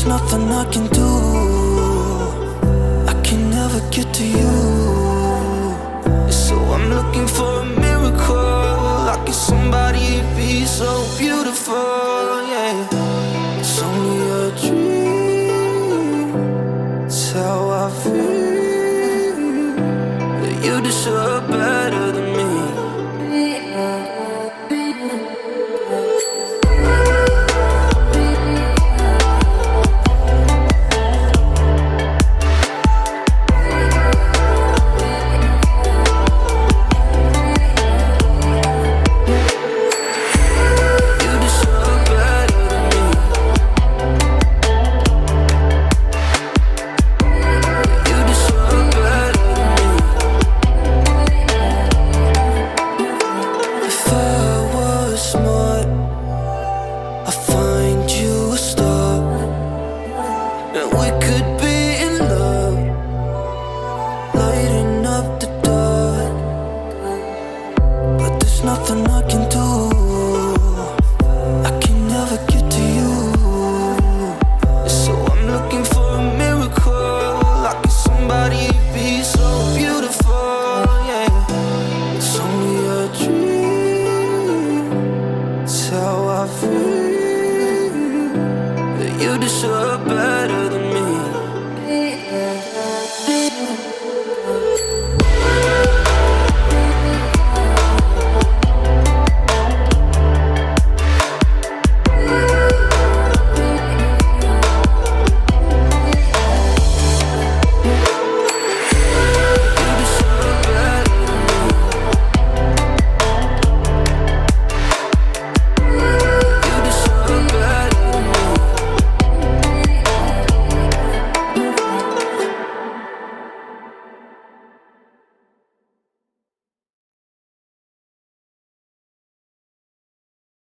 there's nothing I can do. I can never get to you. So I'm looking for a miracle. Like it's somebody be so beautiful, yeah. It's only a dream, it's how I feel. That you deserve better than me. Nothing I can do. I can never get to you. So I'm looking for a miracle. Like it's somebody be so beautiful, yeah. It's only a dream, it's how I feel. That you deserve better than